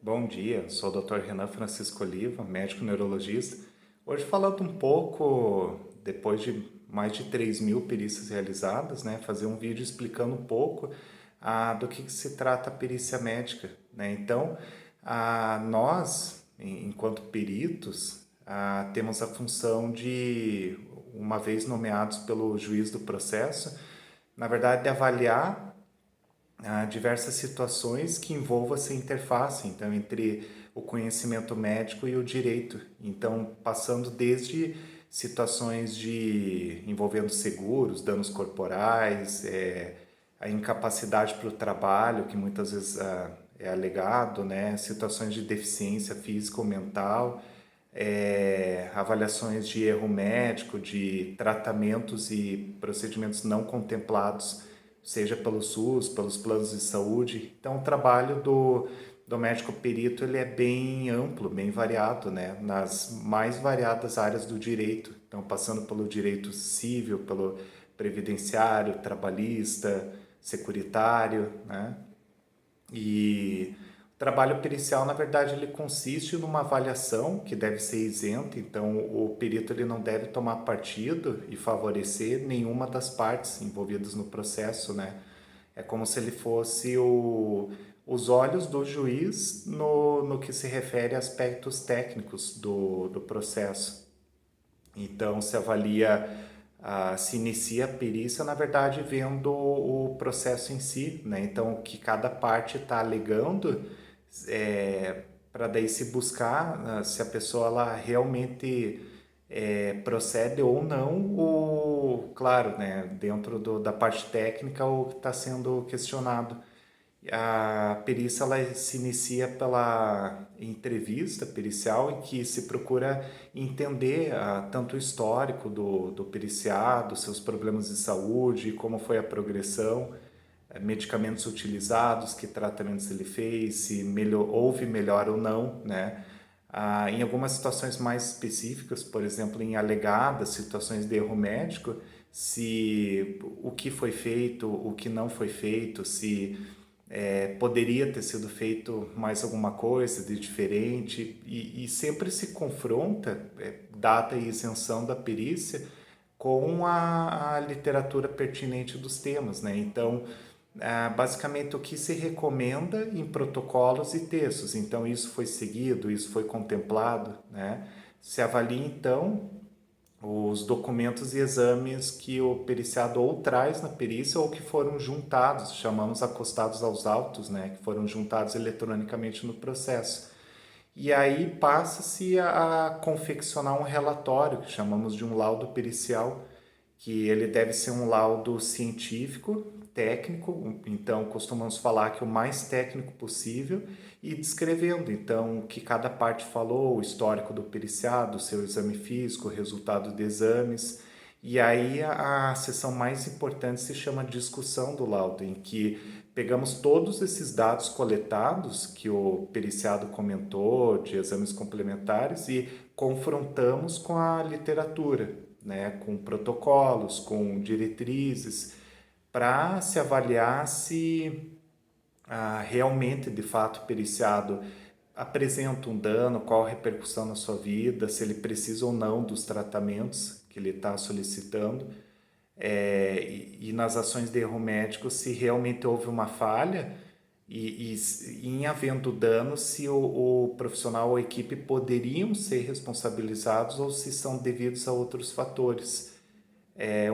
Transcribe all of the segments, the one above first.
Bom dia, sou o Dr. Renan Francisco Oliva, médico neurologista. Hoje falando um pouco, depois de mais de 3.000 perícias realizadas, né, fazer um vídeo explicando um pouco do que se trata a perícia médica, né? Então, nós, enquanto peritos, temos a função de, uma vez nomeados pelo juiz do processo, na verdade, de avaliar diversas situações que envolvam essa interface, então, entre o conhecimento médico e o direito. Então, passando desde situações de envolvendo seguros, danos corporais, a incapacidade para o trabalho, que muitas vezes é alegado, né? Situações de deficiência física ou mental, avaliações de erro médico, de tratamentos e procedimentos não contemplados, seja pelo SUS, pelos planos de saúde. Então, o trabalho do médico perito ele é bem amplo, bem variado, né? Nas mais variadas áreas do direito. Então, passando pelo direito civil, pelo previdenciário, trabalhista, securitário, né? E o trabalho pericial, na verdade, ele consiste numa avaliação que deve ser isenta, então o perito ele não deve tomar partido e favorecer nenhuma das partes envolvidas no processo, né? É como se ele fosse os olhos do juiz no que se refere a aspectos técnicos do processo. Então, se avalia, se inicia a perícia, na verdade, vendo o processo em si, né? Então, o que cada parte está alegando, para daí se buscar se a pessoa ela realmente procede ou não, claro, né? Dentro da parte técnica, o que está sendo questionado. A perícia ela se inicia pela entrevista pericial em que se procura entender tanto o histórico do periciado, seus problemas de saúde, como foi a progressão, medicamentos utilizados, que tratamentos ele fez, se houve melhor ou não, né? Em algumas situações mais específicas, por exemplo, em alegadas situações de erro médico, se o que foi feito, o que não foi feito, se poderia ter sido feito mais alguma coisa de diferente e sempre se confronta data e isenção da perícia com a literatura pertinente dos temas, né? Então, basicamente o que se recomenda em protocolos e textos. Então, isso foi seguido, isso foi contemplado, né? Se avalia, então, os documentos e exames que o periciado ou traz na perícia ou que foram juntados, chamamos acostados aos autos, né, que foram juntados eletronicamente no processo. E aí passa-se a confeccionar um relatório, que chamamos de um laudo pericial, que ele deve ser um laudo científico, técnico, então costumamos falar que o mais técnico possível e descrevendo então o que cada parte falou, o histórico do periciado, o seu exame físico, o resultado de exames. E aí a sessão mais importante se chama discussão do laudo, em que pegamos todos esses dados coletados que o periciado comentou, de exames complementares, e confrontamos com a literatura, né, com protocolos, com diretrizes, para se avaliar se realmente, de fato, o periciado apresenta um dano, qual a repercussão na sua vida, se ele precisa ou não dos tratamentos que ele está solicitando, e nas ações de erro médico, se realmente houve uma falha e em havendo dano, se o profissional ou a equipe poderiam ser responsabilizados ou se são devidos a outros fatores.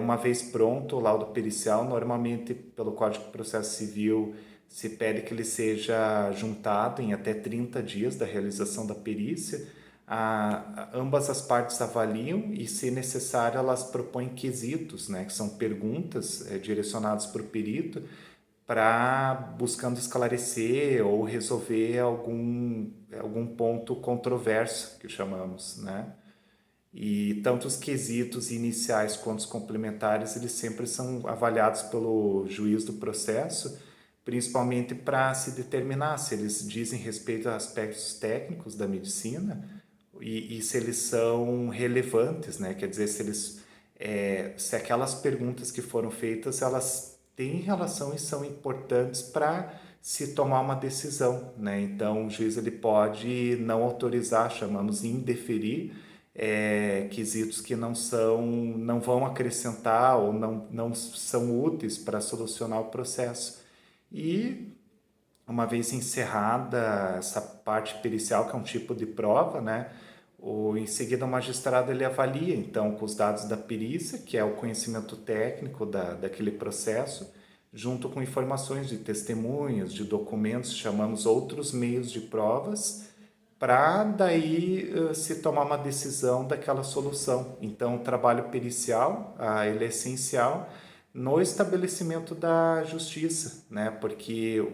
Uma vez pronto o laudo pericial, normalmente pelo Código de Processo Civil se pede que ele seja juntado em até 30 dias da realização da perícia. Ambas as partes avaliam e, se necessário, elas propõem quesitos, né, que são perguntas direcionadas para o perito, para buscando esclarecer ou resolver algum ponto controverso, que chamamos, né? E tanto os quesitos iniciais quanto os complementares, eles sempre são avaliados pelo juiz do processo, principalmente para se determinar se eles dizem respeito a aspectos técnicos da medicina e se eles são relevantes, né? Quer dizer, se aquelas perguntas que foram feitas, elas têm relação e são importantes para se tomar uma decisão, né? Então, o juiz ele pode não autorizar, chamamos indeferir, quesitos que não vão acrescentar ou não são úteis para solucionar o processo. E uma vez encerrada essa parte pericial, que é um tipo de prova, né? Em seguida, o magistrado ele avalia, então, com os dados da perícia, que é o conhecimento técnico daquele processo, junto com informações de testemunhas, de documentos, chamamos outros meios de provas, para daí se tomar uma decisão daquela solução. Então, o trabalho pericial, ele é essencial no estabelecimento da justiça, né? Porque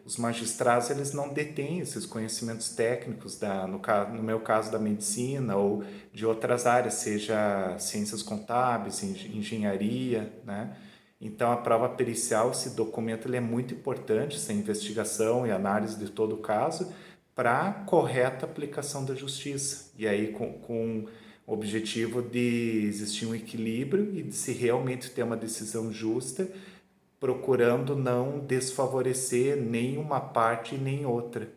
os magistrados eles não detêm esses conhecimentos técnicos no meu caso da medicina ou de outras áreas, seja ciências contábeis, engenharia, né? Então a prova pericial, esse documento ele é muito importante, essa investigação e análise de todo o caso para a correta aplicação da justiça. E aí com o objetivo de existir um equilíbrio e de se realmente ter uma decisão justa, procurando não desfavorecer nem uma parte nem outra.